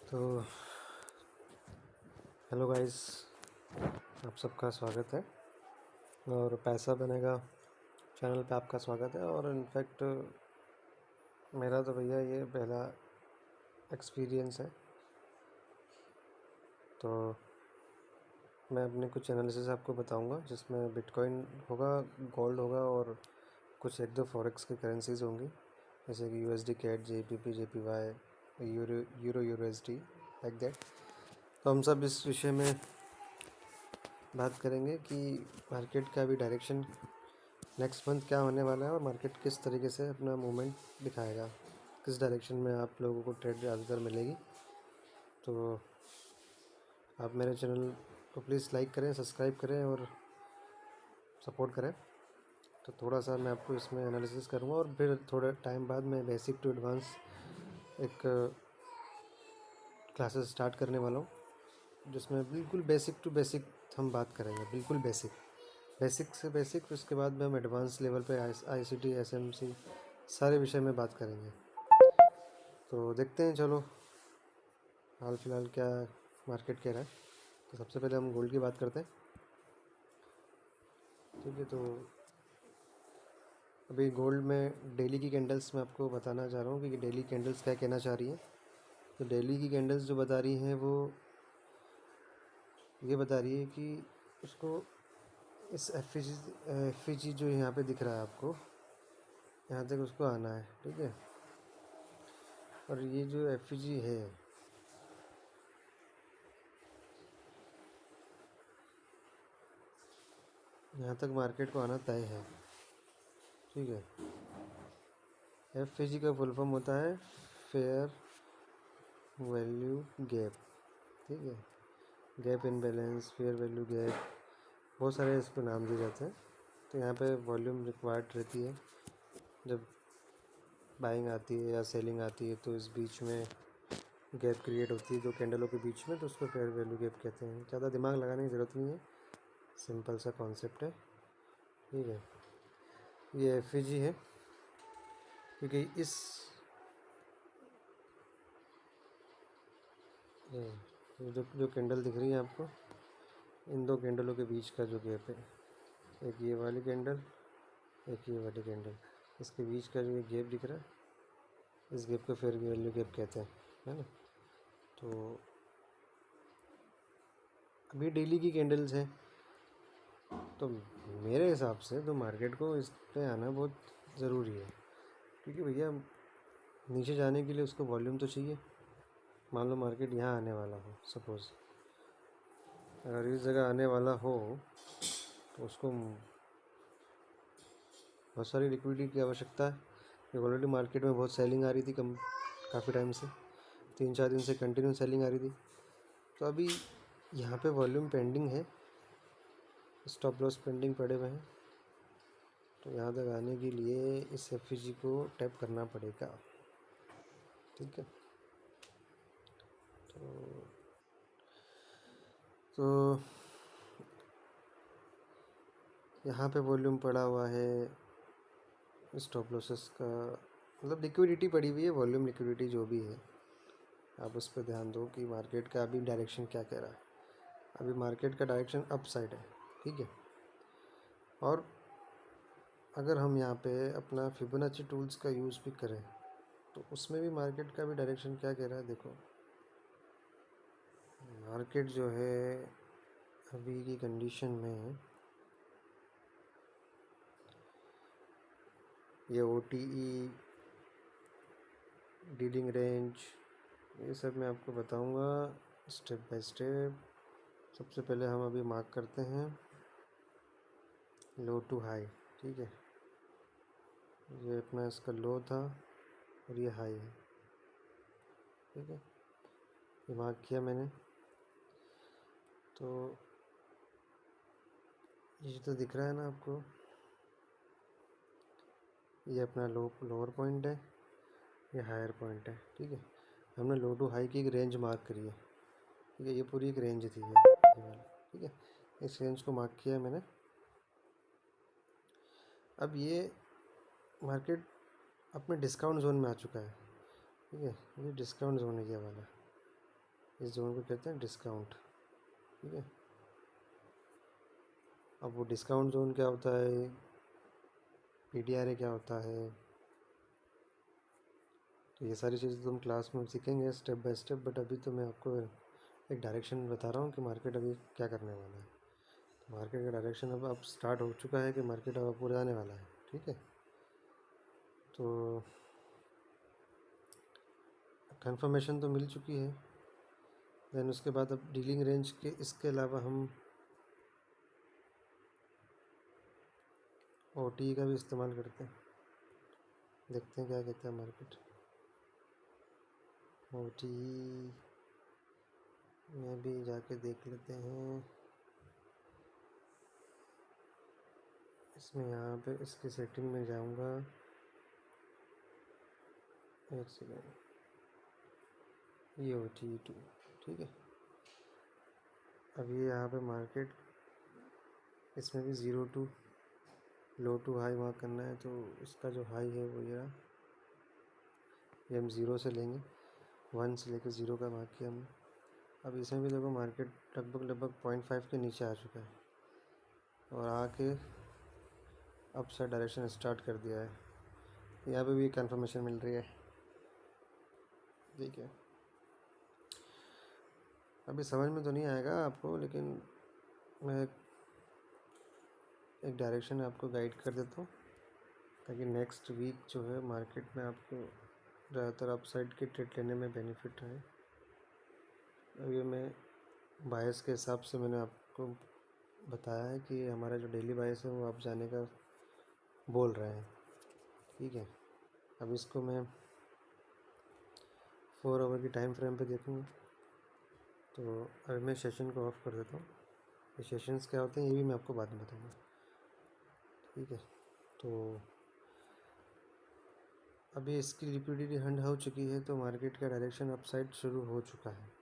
तो hello guys, आप सबका स्वागत है। और पैसा बनेगा चैनल पे आपका स्वागत है। और इनफैक्ट मेरा तो भैया ये पहला एक्सपीरियंस है, तो मैं अपने कुछ एनालिसिस आपको बताऊंगा जिसमें बिटकॉइन होगा, गोल्ड होगा और कुछ एक दो फॉरेक्स की करेंसीज होंगी, जैसे कि यूएसडी कैट, जेपीपी, JPY, euro USD, like that. तो हम सब इस विषय में बात करेंगे कि मार्केट का अभी डायरेक्शन नेक्स्ट मंथ क्या होने वाला है और मार्केट किस तरीके से अपना मूवमेंट दिखाएगा, किस डायरेक्शन में आप लोगों को ट्रेड ज़्यादातर मिलेगी। तो आप मेरे चैनल को प्लीज़ लाइक करें, सब्सक्राइब करें और सपोर्ट करें। तो थोड़ा सा मैं आपको इसमें एनालिसिस करूँगा और फिर थोड़े टाइम बाद मैं बेसिक टू एडवांस एक क्लासेस स्टार्ट करने वाला हूँ, जिसमें बिल्कुल बेसिक टू बेसिक हम बात करेंगे, बिल्कुल बेसिक से बेसिक। उसके बाद में हम एडवांस लेवल पे आईसीटी, एसएमसी सारे विषय में बात करेंगे। तो देखते हैं, चलो हाल फिलहाल क्या मार्केट कह रहा है। तो सबसे पहले हम गोल्ड की बात करते हैं, ठीक है। तो अभी गोल्ड में डेली की कैंडल्स मैं आपको बताना चाह रहा हूँ कि डेली कैंडल्स क्या कहना चाह रही हैं। तो डेली की कैंडल्स जो बता रही हैं वो ये बता रही है कि उसको इस एफ जो यहाँ पे दिख रहा है आपको, यहाँ तक उसको आना है, ठीक है। और ये जो एफ है यहाँ तक मार्केट को आना तय है, ठीक है। एफ का फुल फॉर्म होता है फेयर वैल्यू गैप, ठीक है। Gap in balance, fair value gap, बहुत सारे इसको नाम दिए जाते हैं। तो यहाँ पे वॉल्यूम रिक्वायर्ड रहती है जब बाइंग आती है या सेलिंग आती है, तो इस बीच में गैप क्रिएट होती है दो कैंडलों के बीच में, तो उसको फेयर वैल्यू गैप कहते हैं। ज़्यादा दिमाग लगाने की ज़रूरत नहीं है, सिंपल सा कॉन्सेप्ट है, ठीक है। ये एफ है क्योंकि इस ये जो कैंडल दिख रही है आपको, इन दो कैंडलों के बीच का जो गैप है, एक ये वाली कैंडल, एक ये वाली कैंडल, इसके बीच का जो गैप दिख रहा है, इस गैप को फेयर वैल्यू गैप कहते हैं, है ना। तो अभी डेली की कैंडल्स हैं, तो मेरे हिसाब से तो मार्केट को इस पे आना बहुत ज़रूरी है, क्योंकि भैया नीचे जाने के लिए उसको वॉल्यूम तो चाहिए। मान लो मार्केट यहाँ आने वाला हो, सपोज़ अगर इस जगह आने वाला हो तो उसको बहुत सारी लिक्विडिटी की आवश्यकता है। ऑलरेडी मार्केट में बहुत सेलिंग आ रही थी काफ़ी टाइम से, 3-4 दिन से कंटिन्यू सेलिंग आ रही थी। तो अभी यहाँ पे वॉल्यूम पेंडिंग है, स्टॉप लॉस पेंडिंग पड़े हुए हैं। तो यहाँ तक आने के लिए इस एफ को टैप करना पड़ेगा, ठीक है। तो यहाँ पे वॉल्यूम पड़ा हुआ है, स्टॉप लॉसेस का मतलब लिक्विडिटी पड़ी हुई है, वॉल्यूम लिक्विडिटी जो भी है, आप उस पर ध्यान दो कि मार्केट का अभी डायरेक्शन क्या कह रहा है। अभी मार्केट का डायरेक्शन अप साइड है, ठीक है। और अगर हम यहाँ पे अपना फिबोनाची टूल्स का यूज़ भी करें तो उसमें भी मार्केट का भी डायरेक्शन क्या कह रहा है। देखो मार्केट जो है अभी की कंडीशन में, ये OTE, डीलिंग रेंज, ये सब मैं आपको बताऊंगा स्टेप बाय स्टेप। सबसे पहले हम अभी मार्क करते हैं लो टू हाई, ठीक है। ये अपना इसका लो था और ये हाई है, ठीक है। ये मार्क किया मैंने, तो ये तो दिख रहा है ना आपको, ये अपना लोअर पॉइंट है, ये हायर पॉइंट है, ठीक है। हमने लो टू हाई की एक रेंज मार्क करी है, ठीक है। ये पूरी एक रेंज थी ये वाली, ठीक है। इस रेंज को मार्क किया है मैंने। अब ये मार्केट अपने डिस्काउंट जोन में आ चुका है, ठीक है। ये डिस्काउंट जोन है ये वाला, इस जोन को कहते हैं डिस्काउंट। ठीक है, अब वो डिस्काउंट जोन क्या होता है, PDRA क्या होता है, तो ये सारी चीज़ें तो हम क्लास में सीखेंगे स्टेप बाय स्टेप। बट अभी तो मैं आपको एक डायरेक्शन बता रहा हूँ कि मार्केट अभी क्या करने वाला है। मार्केट का डायरेक्शन अब स्टार्ट हो चुका है कि मार्केट अब ऊपर जाने वाला है। ठीक है, तो कंफर्मेशन तो मिल चुकी है। देन उसके बाद अब डीलिंग रेंज के इसके अलावा हम OTE का भी इस्तेमाल करते हैं। देखते हैं क्या कहता है मार्केट। OTE में भी जाके देख लेते हैं। इसमें यहाँ पे इसकी सेटिंग में जाऊँगा, एक सेकेंड, ये OTE 2। ठीक है, अब ये यहाँ पे मार्केट, इसमें भी 0 to low to high mark करना है। तो इसका जो हाई है वो ये हम 0 से लेंगे, 1 से लेकर 0 का मार्क किया हमने। अब इसमें भी देखो मार्केट लगभग 0.5 के नीचे आ चुका है और आके अप साइड डायरेक्शन स्टार्ट कर दिया है। यहाँ पे भी कंफर्मेशन मिल रही है। ठीक है, अभी समझ में तो नहीं आएगा आपको, लेकिन मैं एक डायरेक्शन आपको गाइड कर देता हूँ ताकि नेक्स्ट वीक जो है मार्केट में आपको ज़्यादातर अप साइड के ट्रेड लेने में बेनिफिट रहे। अभी मैं बायस के हिसाब से मैंने आपको बताया है कि हमारा जो डेली बायस है वो आप जाने का बोल रहे हैं। ठीक है, अब इसको मैं 4 आवर की टाइम फ्रेम पे देखूँगा। तो अभी मैं सेशन को ऑफ कर देता हूँ। ये सेशंस क्या होते हैं ये भी मैं आपको बाद में बताऊँगा। ठीक है, तो अभी इसकी लिक्विडिटी हंड हो चुकी है तो मार्केट का डायरेक्शन अप साइड शुरू हो चुका है।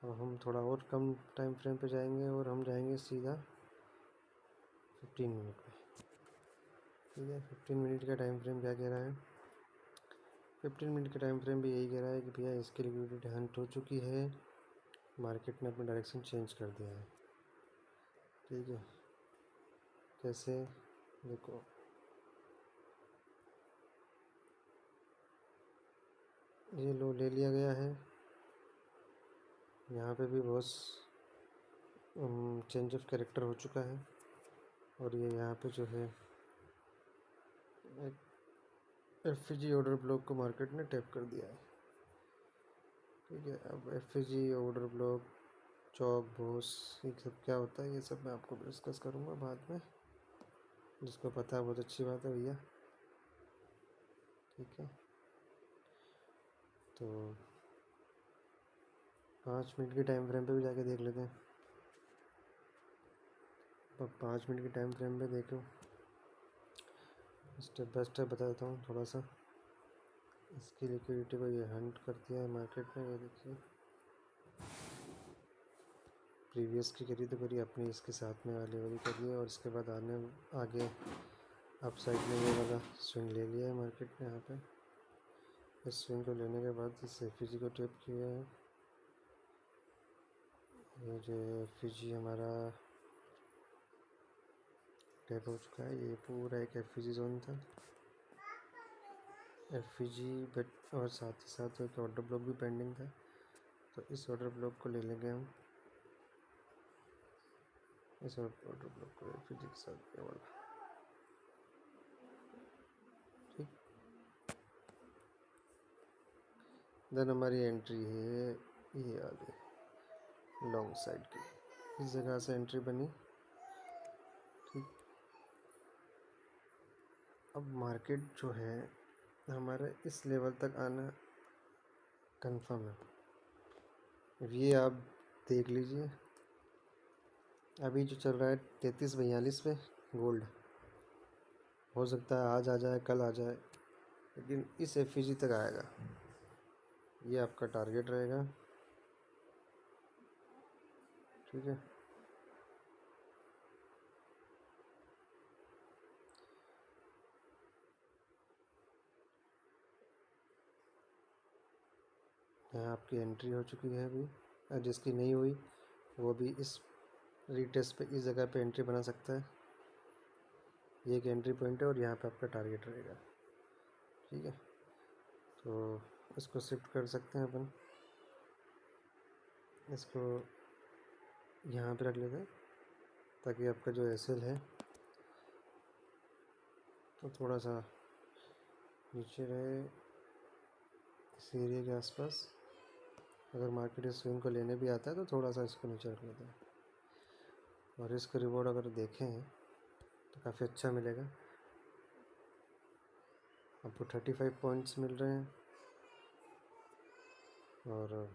अब हम थोड़ा और कम टाइम फ्रेम पे जाएंगे और हम जाएंगे सीधा 15 मिनट पे। ठीक है, 15 मिनट का टाइम फ्रेम क्या कह रहा है, 15 मिनट का टाइम फ्रेम भी यही कह रहा है कि भैया इसकी लिक्विडिटी हंट हो चुकी है, मार्केट ने अपना डायरेक्शन चेंज कर दिया है। ठीक है, कैसे, देखो ये लो ले लिया गया है, यहाँ पे भी बहुत चेंज ऑफ कैरेक्टर हो चुका है और ये यहाँ पे जो है एक FG ऑर्डर ब्लॉक को मार्केट ने टैप कर दिया है। ठीक है, अब FG ऑर्डर ब्लॉक, चौक, बॉस, ये सब क्या होता है ये सब मैं आपको डिस्कस करूँगा बाद में। जिसको पता है बहुत अच्छी बात है भैया। ठीक है, तो 5 मिनट की टाइम फ्रेम पे भी जाके देख लेते हैं। अब 5 मिनट की टाइम फ्रेम पे देखो, स्टेप बाय स्टेप बता देता हूँ थोड़ा सा। इसकी लिक्विडिटी को ये हंट कर दिया है मार्केट में, ये देखिए प्रीवियस की करी तो करी, अपनी इसके साथ में वाली वाली करी है और इसके बाद आगे अप साइड में ये वाला स्विंग ले लिया है मार्केट ने। यहाँ पे इस स्विंग को लेने के बाद इस FG को टेप किया है। ये जो FG हमारा टेप हो चुका है, ये पूरा एक FG जोन था, FG बट और साथ ही साथ एक ऑर्डर ब्लॉक भी पेंडिंग था। तो इस ऑर्डर ब्लॉक को ले लेंगे हम, इस ऑर्डर ब्लॉक को FG के साथ ये वाला। ठीक, देन हमारी एंट्री है ये आगे लॉन्ग साइड की, इस जगह से एंट्री बनी। ठीक, अब मार्केट जो है हमारे इस लेवल तक आना कंफर्म है। अब ये आप देख लीजिए, अभी जो चल रहा है 3342 पे गोल्ड, हो सकता है आज आ जाए कल आ जाए, लेकिन इस FG तक आएगा, ये आपका टारगेट रहेगा। ठीक है, यहाँ आपकी एंट्री हो चुकी है अभी। जिसकी नहीं हुई वो भी इस रीटेस्ट पे इस जगह पे एंट्री बना सकता है। ये एक एंट्री पॉइंट है और यहाँ पे आपका टारगेट रहेगा। ठीक है, तो इसको शिफ्ट कर सकते हैं अपन, इसको यहाँ पे रख लेते हैं ताकि आपका जो एसएल है तो थोड़ा सा नीचे रहे इस एरिया के आसपास। अगर मार्केट इस स्विंग को लेने भी आता है तो थोड़ा सा इसको नीचे रख लेते हैं। और इसका रिवॉर्ड अगर देखें तो काफ़ी अच्छा मिलेगा आपको। 35 पॉइंट्स मिल रहे हैं और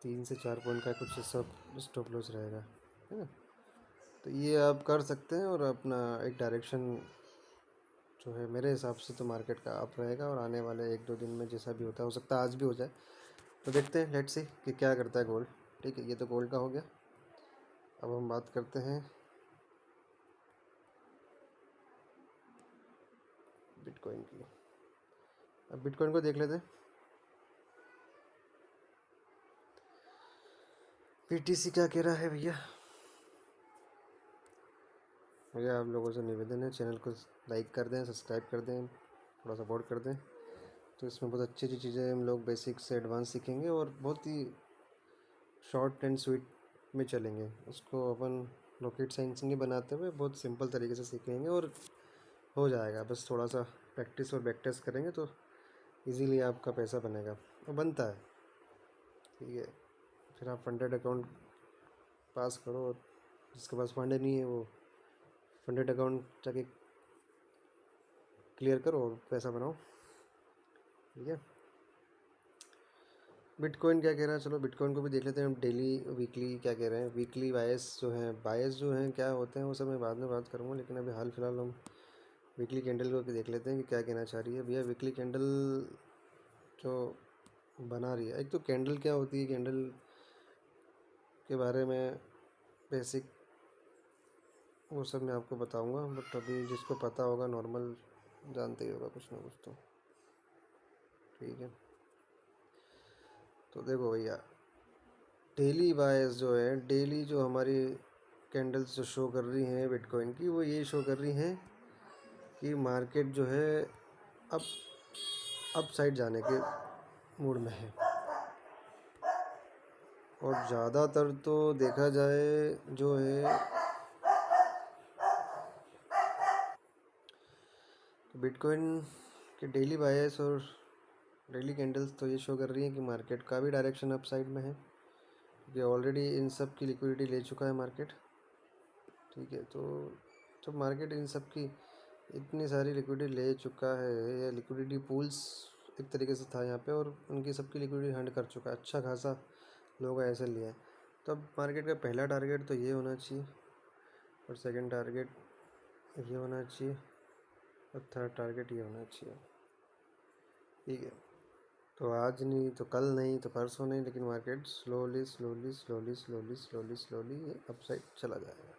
3 से 4 पॉइंट का कुछ सब स्टॉप लॉस रहेगा, है ना। तो ये आप कर सकते हैं और अपना एक डायरेक्शन जो है मेरे हिसाब से तो मार्केट का अप रहेगा। और आने वाले 1-2 दिन में जैसा भी होता है, हो सकता है आज भी हो जाए, तो देखते हैं, लेट्स सी कि क्या करता है गोल्ड। ठीक है, ये तो गोल्ड का हो गया। अब हम बात करते हैं बिटकॉइन की। अब बिटकॉइन को देख लेते हैं। पीटीसी क्या कह रहा है भैया। भैया आप लोगों से निवेदन है, चैनल को लाइक कर दें, सब्सक्राइब कर दें, थोड़ा सपोर्ट कर दें। तो इसमें बहुत अच्छी अच्छी चीज़ें हम लोग बेसिक से एडवांस सीखेंगे और बहुत ही शॉर्ट एंड स्वीट में चलेंगे। उसको अपन रॉकेट साइंस नहीं बनाते हुए बहुत सिंपल तरीके से सीखेंगे और हो जाएगा। बस थोड़ा सा प्रैक्टिस और बैक टेस्ट करेंगे तो इजीली आपका पैसा बनेगा और बनता है। ठीक है, फिर आप फंडेड अकाउंट पास करो और जिसके पास फंड नहीं है वो फंडेड अकाउंट जाके क्लियर करो और पैसा बनाओ। ठीक है, बिटकॉइन क्या कह रहा है, चलो बिटकॉइन को भी देख लेते हैं हम। डेली वीकली क्या कह रहे हैं, वीकली बायस जो हैं क्या होते हैं वो सब मैं बाद में बात करूँगा, लेकिन अभी हाल फिलहाल हम वीकली कैंडल को भी देख लेते हैं कि क्या कहना चाह रही है भैया। वीकली कैंडल जो बना रही है, एक तो कैंडल क्या होती है, कैंडल के बारे में बेसिक वो सब मैं आपको बताऊंगा, बट अभी जिसको पता होगा नॉर्मल जानते ही होगा कुछ ना कुछ तो। ठीक है, तो देखो भैया डेली बायस जो है, डेली जो हमारी कैंडल्स जो शो कर रही हैं बिटकॉइन की, वो ये शो कर रही हैं कि मार्केट जो है अप साइड जाने के मूड में है। और ज़्यादातर तो देखा जाए जो है बिटकॉइन के डेली बायस और डेली कैंडल्स तो ये शो कर रही हैं कि मार्केट का भी डायरेक्शन अप साइड में है, क्योंकि ऑलरेडी इन सब की लिक्विडिटी ले चुका है मार्केट। ठीक है, तो जब मार्केट इन सब की इतनी सारी लिक्विडिटी ले चुका है, या लिक्विडिटी पूल्स एक तरीके से था यहाँ पे, और उनकी सबकी लिक्विडिटी हंड कर चुका है, अच्छा खासा लोगों का ऐसा लिया है। तो अब मार्केट का पहला टारगेट तो ये होना चाहिए और सेकंड टारगेट ये होना चाहिए और थर्ड टारगेट ये होना चाहिए। ठीक है, तो आज नहीं तो कल नहीं तो परसों नहीं, लेकिन market slowly slowly slowly slowly slowly slowly up side चला जाएगा।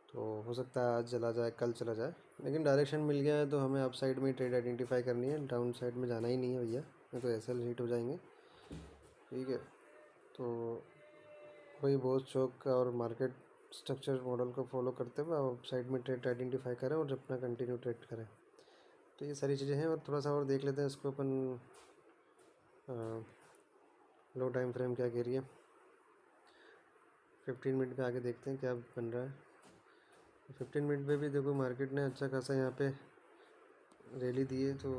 तो हो सकता है आज चला जाए, कल चला जाए, लेकिन डायरेक्शन मिल गया है तो हमें अप साइड में ट्रेड आइडेंटिफाई करनी है, डाउन साइड में जाना ही नहीं है भैया, नहीं तो एसएल हिट हो जाएंगे। ठीक है, तो वही बहुत चौक और मार्केट स्ट्रक्चर मॉडल को फॉलो करते हुए अप साइड में ट्रेड आइडेंटिफाई करें और अपना कंटिन्यू ट्रेड करें। तो ये सारी चीज़ें हैं। और थोड़ा सा और देख लेते हैं इसको अपन, लो टाइम फ्रेम क्या कह रही है। 15 मिनट पे आगे देखते हैं क्या बन रहा है। 15 मिनट पे भी देखो मार्केट ने अच्छा खासा यहाँ पे रैली दी है, तो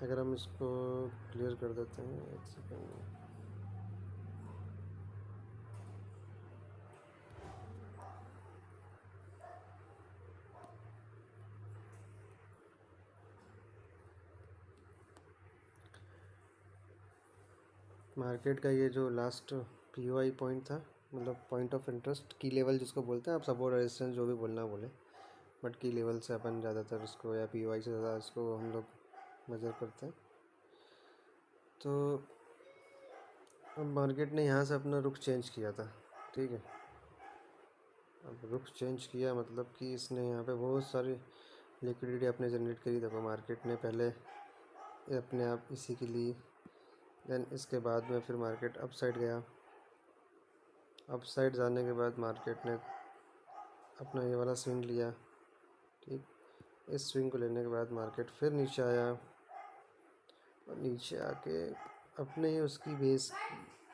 अगर हम इसको क्लियर कर देते हैं, एक सेकेंड। मार्केट का ये जो लास्ट पीओआई पॉइंट था, मतलब पॉइंट ऑफ इंटरेस्ट की लेवल जिसको बोलते हैं, आप सपोर्ट रेजिस्टेंस जो भी बोलना बोले, बट की लेवल से अपन ज़्यादातर इसको, या पीओआई से ज़्यादा इसको हम लोग मेजर करते हैं। तो अब मार्केट ने यहाँ से अपना रुख चेंज किया था। ठीक है, अब रुख चेंज किया मतलब कि इसने यहाँ पे बहुत सारी लिक्विडिटी अपने जनरेट करी। देखो मार्केट ने पहले अपने आप इसी के लिए देन इसके बाद में फिर मार्केट अप साइड गया। अप साइड जाने के बाद मार्केट ने अपना ये वाला स्विंग लिया, ठीक। इस स्विंग को लेने के बाद मार्केट फिर नीचे आया और नीचे आके अपने ही उसकी बेस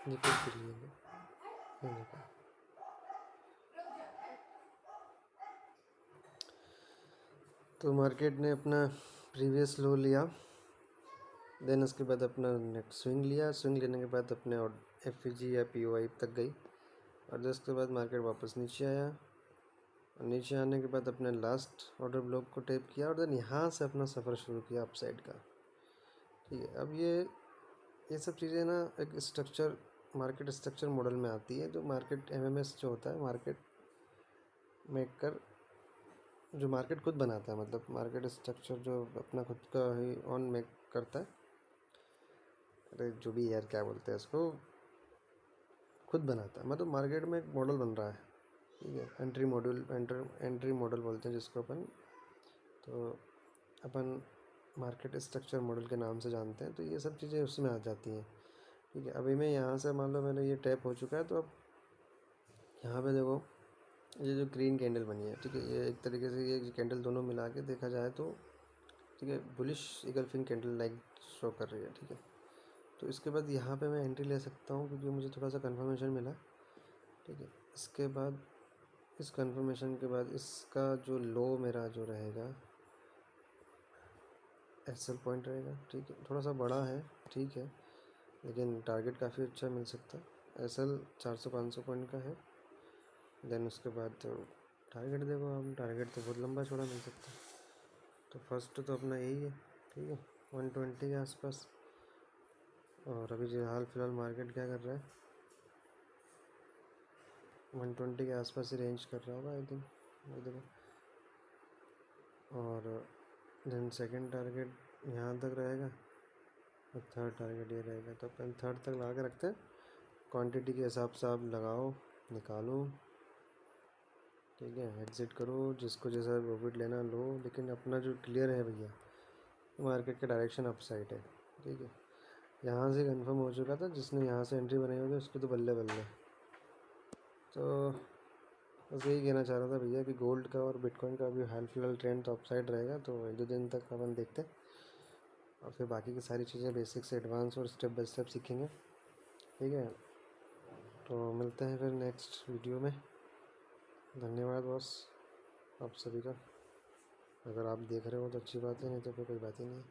निकल के लिए ये देखो। तो मार्केट ने अपना प्रीवियस लो लिया, देन उसके बाद अपना नेट स्विंग लिया। स्विंग लेने के बाद अपने FVG या POI तक गई और जिसके बाद मार्केट वापस नीचे आया और नीचे आने के बाद अपने लास्ट ऑर्डर ब्लॉक को टेप किया और देन यहाँ से अपना सफ़र शुरू किया अपसाइड का, ठीक है। अब ये सब चीज़ें ना एक स्ट्रक्चर, मार्केट स्ट्रक्चर मॉडल में आती है, जो मार्केट MMS जो होता है, मार्केट मेकर, जो मार्केट खुद बनाता है, मतलब मार्केट स्ट्रक्चर जो अपना खुद का ही ऑन मेक करता है, अरे जो भी यार क्या बोलते हैं इसको, खुद बनाता है। मतलब मार्केट में एक मॉडल बन रहा है, ठीक है। एंट्री मॉडल बोलते हैं जिसको अपन, तो अपन मार्केट स्ट्रक्चर मॉडल के नाम से जानते हैं। तो ये सब चीज़ें उसमें आ जाती हैं, ठीक है। अभी मैं यहाँ से मान लो मैंने ये टैप हो चुका है, तो अब यहाँ पे देखो ये जो ग्रीन कैंडल बनी है, ठीक है, ये एक तरीके से ये कैंडल दोनों मिला के देखा जाए तो, ठीक है, बुलिश इगल्फिंग कैंडल लाइक शो कर रही है, ठीक है। तो इसके बाद यहाँ पे मैं एंट्री ले सकता हूँ क्योंकि मुझे थोड़ा सा कंफर्मेशन मिला, ठीक है। इसके बाद इस कंफर्मेशन के बाद इसका जो लो मेरा जो रहेगा SL पॉइंट रहेगा, ठीक है। थोड़ा सा बड़ा है, ठीक है, लेकिन टारगेट काफ़ी अच्छा मिल सकता है। SL 400-500 पॉइंट का है। देन उसके बाद तो टारगेट देखो, हम टारगेट तो बहुत लंबा चौड़ा मिल सकता है। तो फर्स्ट तो अपना यही है, ठीक है, 120 के आसपास। और अभी जो हाल फिलहाल मार्केट क्या कर रहा है, 120 के आसपास ही रेंज कर रहा होगा आई थिंक, वो देखो। और देन सेकंड टारगेट यहाँ तक रहेगा और थर्ड टारगेट ये रहेगा। तो अपन थर्ड तक लगा के रखते हैं। क्वांटिटी के हिसाब से आप लगाओ, निकालो, ठीक है, एग्ज़िट करो, जिसको जैसा प्रॉफिट लेना लो, लेकिन अपना जो क्लियर है भैया, मार्केट का डायरेक्शन अप साइड है, ठीक है। यहाँ से कंफर्म हो चुका था, जिसने यहाँ से एंट्री बनाई होगी उसकी तो बल्ले बल्ले। तो बस यही कहना चाह रहा था भैया कि गोल्ड का और बिटकॉइन का अभी हाल फिलहाल ट्रेंड तो अप साइड रहेगा, तो 1-2 दिन तक अपन देखते हैं और फिर बाकी की सारी चीज़ें बेसिक से एडवांस और स्टेप बाय स्टेप सीखेंगे, ठीक है। तो मिलते हैं फिर नेक्स्ट वीडियो में। धन्यवाद बॉस आप सभी का। अगर आप देख रहे हो तो अच्छी बात है, नहीं तो फिर कोई बात ही नहीं है।